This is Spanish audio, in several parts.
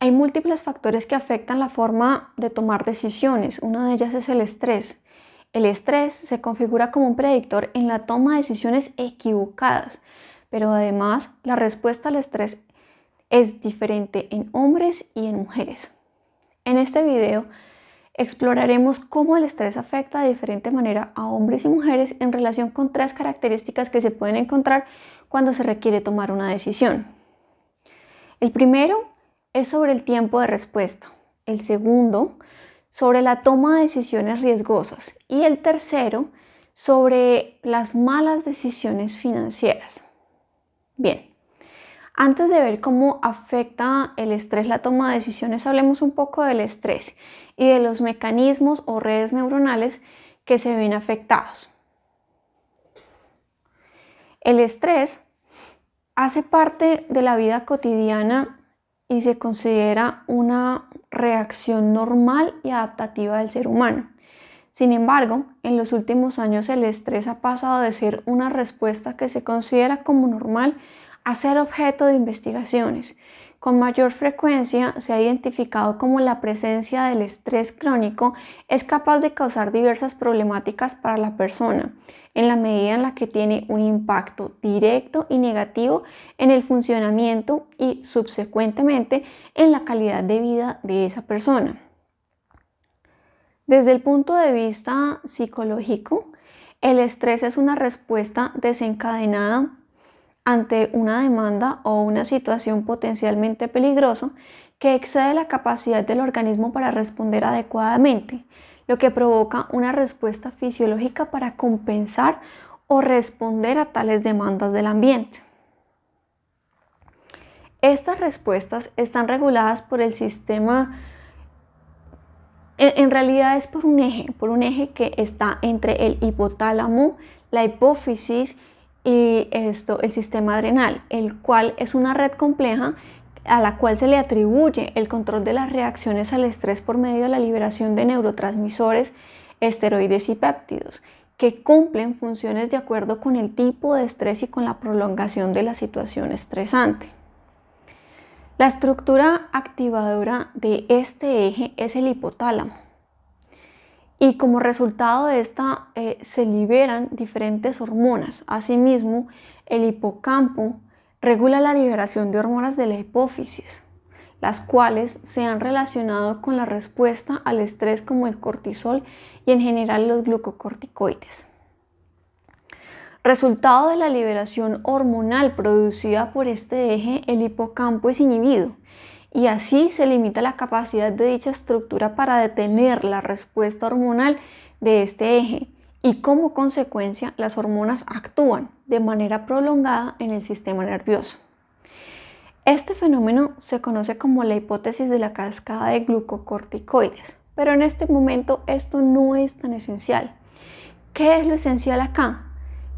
Hay múltiples factores que afectan la forma de tomar decisiones. Una de ellas es el estrés. El estrés se configura como un predictor en la toma de decisiones equivocadas, pero además la respuesta al estrés es diferente en hombres y en mujeres. En este video exploraremos cómo el estrés afecta de diferente manera a hombres y mujeres en relación con 3 características que se pueden encontrar cuando se requiere tomar una decisión. El primero es sobre el tiempo de respuesta. El segundo, sobre la toma de decisiones riesgosas. Y el tercero, sobre las malas decisiones financieras. Bien, antes de ver cómo afecta el estrés la toma de decisiones, hablemos un poco del estrés y de los mecanismos o redes neuronales que se ven afectados. El estrés hace parte de la vida cotidiana y se considera una reacción normal y adaptativa del ser humano. Sin embargo, en los últimos años el estrés ha pasado de ser una respuesta que se considera como normal a ser objeto de investigaciones. Con mayor frecuencia se ha identificado como la presencia del estrés crónico es capaz de causar diversas problemáticas para la persona, en la medida en la que tiene un impacto directo y negativo en el funcionamiento y subsecuentemente en la calidad de vida de esa persona. Desde el punto de vista psicológico, el estrés es una respuesta desencadenada ante una demanda o una situación potencialmente peligrosa que excede la capacidad del organismo para responder adecuadamente, lo que provoca una respuesta fisiológica para compensar o responder a tales demandas del ambiente. Estas respuestas están reguladas por el sistema, en realidad es por un eje que está entre el hipotálamo, la hipófisis y el sistema adrenal, el cual es una red compleja a la cual se le atribuye el control de las reacciones al estrés por medio de la liberación de neurotransmisores, esteroides y péptidos, que cumplen funciones de acuerdo con el tipo de estrés y con la prolongación de la situación estresante. La estructura activadora de este eje es el hipotálamo. Y como resultado de esta se liberan diferentes hormonas. Asimismo, el hipocampo regula la liberación de hormonas de la hipófisis, las cuales se han relacionado con la respuesta al estrés como el cortisol y en general los glucocorticoides. Resultado de la liberación hormonal producida por este eje, el hipocampo es inhibido. Y así se limita la capacidad de dicha estructura para detener la respuesta hormonal de este eje y como consecuencia las hormonas actúan de manera prolongada en el sistema nervioso. Este fenómeno se conoce como la hipótesis de la cascada de glucocorticoides, pero en este momento esto no es tan esencial. ¿Qué es lo esencial acá?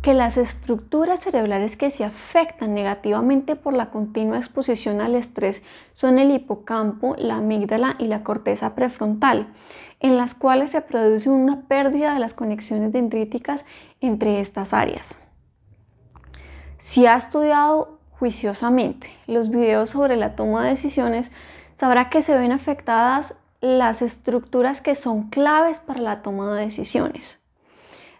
Que las estructuras cerebrales que se afectan negativamente por la continua exposición al estrés son el hipocampo, la amígdala y la corteza prefrontal, en las cuales se produce una pérdida de las conexiones dendríticas entre estas áreas. Si ha estudiado juiciosamente los videos sobre la toma de decisiones, sabrá que se ven afectadas las estructuras que son claves para la toma de decisiones.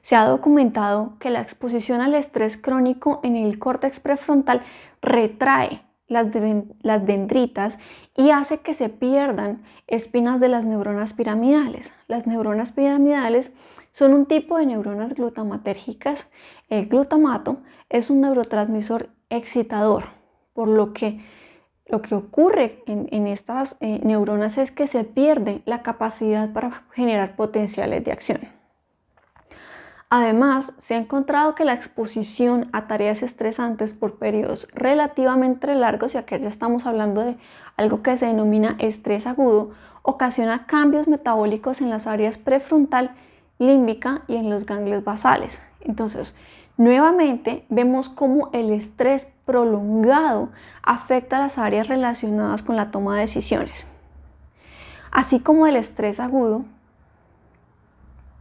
Se ha documentado que la exposición al estrés crónico en el córtex prefrontal retrae las dendritas y hace que se pierdan espinas de las neuronas piramidales. Las neuronas piramidales son un tipo de neuronas glutamatérgicas. El glutamato es un neurotransmisor excitador, por lo que ocurre en estas neuronas es que se pierde la capacidad para generar potenciales de acción. Además, se ha encontrado que la exposición a tareas estresantes por periodos relativamente largos, y aquí ya estamos hablando de algo que se denomina estrés agudo, ocasiona cambios metabólicos en las áreas prefrontal, límbica y en los ganglios basales. Entonces, nuevamente vemos cómo el estrés prolongado afecta a las áreas relacionadas con la toma de decisiones. Así como el estrés agudo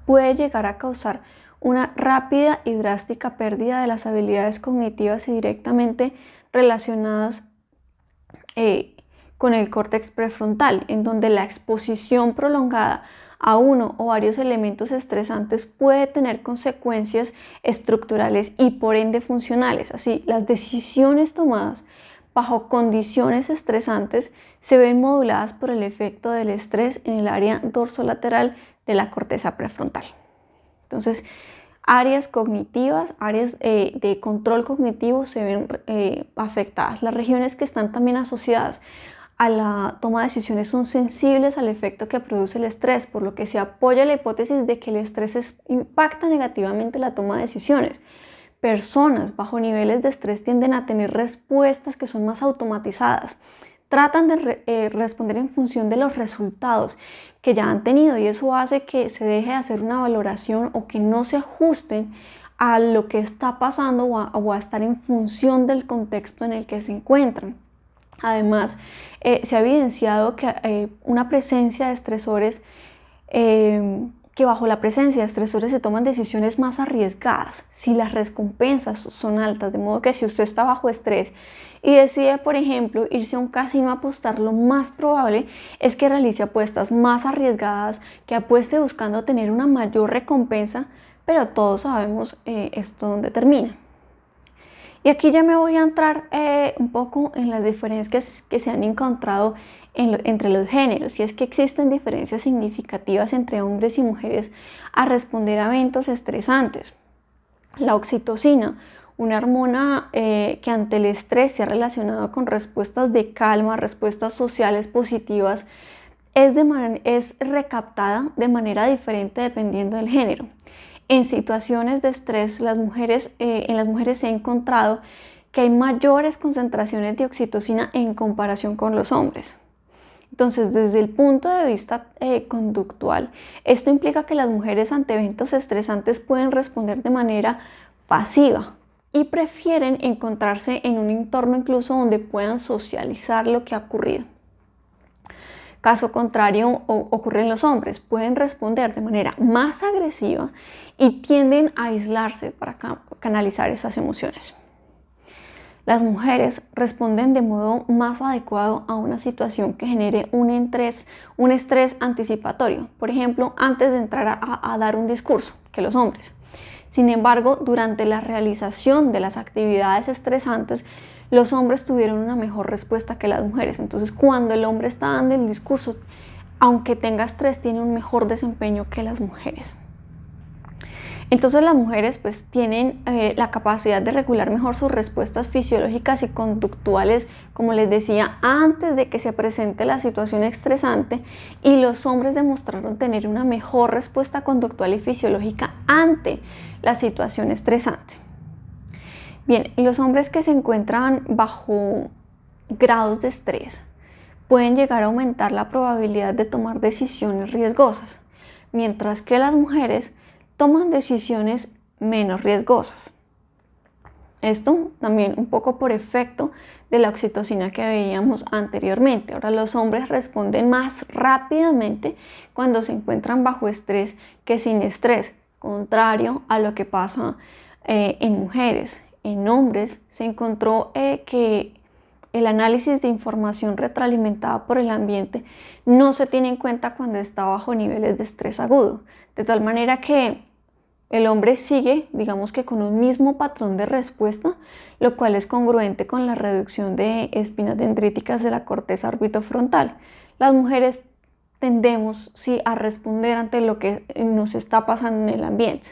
puede llegar a causar una rápida y drástica pérdida de las habilidades cognitivas y directamente relacionadas con el córtex prefrontal, en donde la exposición prolongada a uno o varios elementos estresantes puede tener consecuencias estructurales y por ende funcionales. Así, las decisiones tomadas bajo condiciones estresantes se ven moduladas por el efecto del estrés en el área dorsolateral de la corteza prefrontal. Entonces, áreas cognitivas, áreas de control cognitivo se ven afectadas. Las regiones que están también asociadas a la toma de decisiones son sensibles al efecto que produce el estrés, por lo que se apoya la hipótesis de que el estrés impacta negativamente la toma de decisiones. Personas bajo niveles de estrés tienden a tener respuestas que son más automatizadas. Tratan de responder en función de los resultados que ya han tenido y eso hace que se deje de hacer una valoración o que no se ajusten a lo que está pasando o a estar en función del contexto en el que se encuentran. Además, se ha evidenciado que una presencia de estresores, que bajo la presencia de estresores se toman decisiones más arriesgadas si las recompensas son altas, de modo que si usted está bajo estrés y decide, por ejemplo, irse a un casino a apostar, lo más probable es que realice apuestas más arriesgadas, que apueste buscando tener una mayor recompensa, pero todos sabemos esto dónde termina. Y aquí ya me voy a entrar un poco en las diferencias que se han encontrado entre los géneros, y es que existen diferencias significativas entre hombres y mujeres a responder a eventos estresantes. La oxitocina, una hormona que ante el estrés se ha relacionado con respuestas de calma, respuestas sociales positivas, es recaptada de manera diferente dependiendo del género. En situaciones de estrés, en las mujeres se ha encontrado que hay mayores concentraciones de oxitocina en comparación con los hombres. Entonces, desde el punto de vista conductual, esto implica que las mujeres ante eventos estresantes pueden responder de manera pasiva y prefieren encontrarse en un entorno incluso donde puedan socializar lo que ha ocurrido. Caso contrario ocurre en los hombres, pueden responder de manera más agresiva y tienden a aislarse para canalizar esas emociones. Las mujeres responden de modo más adecuado a una situación que genere un estrés anticipatorio, por ejemplo, antes de entrar a dar un discurso, que los hombres. Sin embargo, durante la realización de las actividades estresantes, los hombres tuvieron una mejor respuesta que las mujeres. Entonces, cuando el hombre está dando el discurso, aunque tenga estrés, tiene un mejor desempeño que las mujeres. Entonces, las mujeres pues tienen la capacidad de regular mejor sus respuestas fisiológicas y conductuales, como les decía, antes de que se presente la situación estresante, y los hombres demostraron tener una mejor respuesta conductual y fisiológica ante la situación estresante. Bien, los hombres que se encuentran bajo grados de estrés pueden llegar a aumentar la probabilidad de tomar decisiones riesgosas, mientras que las mujeres toman decisiones menos riesgosas. Esto también un poco por efecto de la oxitocina que veíamos anteriormente. Ahora los hombres responden más rápidamente cuando se encuentran bajo estrés que sin estrés, contrario a lo que pasa en mujeres. En hombres se encontró que el análisis de información retroalimentada por el ambiente no se tiene en cuenta cuando está bajo niveles de estrés agudo, de tal manera que el hombre sigue, digamos que con un mismo patrón de respuesta, lo cual es congruente con la reducción de espinas dendríticas de la corteza orbitofrontal. Las mujeres tendemos sí a responder ante lo que nos está pasando en el ambiente.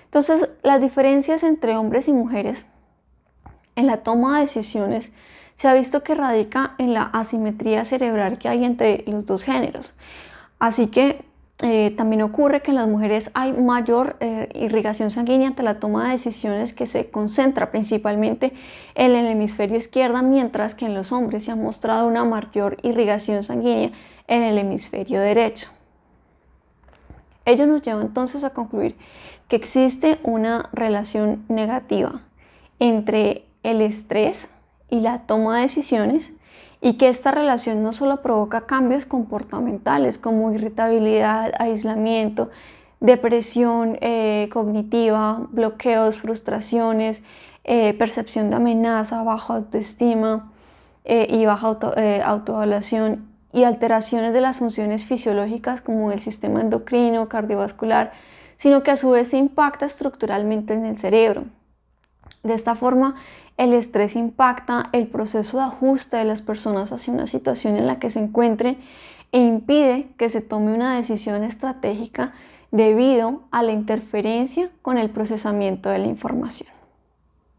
Entonces, las diferencias entre hombres y mujeres en la toma de decisiones se ha visto que radica en la asimetría cerebral que hay entre los dos géneros. Así que también ocurre que en las mujeres hay mayor irrigación sanguínea ante la toma de decisiones, que se concentra principalmente en el hemisferio izquierdo, mientras que en los hombres se ha mostrado una mayor irrigación sanguínea en el hemisferio derecho. Ello nos lleva entonces a concluir que existe una relación negativa entre el estrés y la toma de decisiones, y que esta relación no solo provoca cambios comportamentales como irritabilidad, aislamiento, depresión cognitiva, bloqueos, frustraciones, percepción de amenaza, baja autoestima, y baja autoevaluación y alteraciones de las funciones fisiológicas como el sistema endocrino, cardiovascular, sino que a su vez se impacta estructuralmente en el cerebro. De esta forma, el estrés impacta el proceso de ajuste de las personas hacia una situación en la que se encuentren e impide que se tome una decisión estratégica debido a la interferencia con el procesamiento de la información.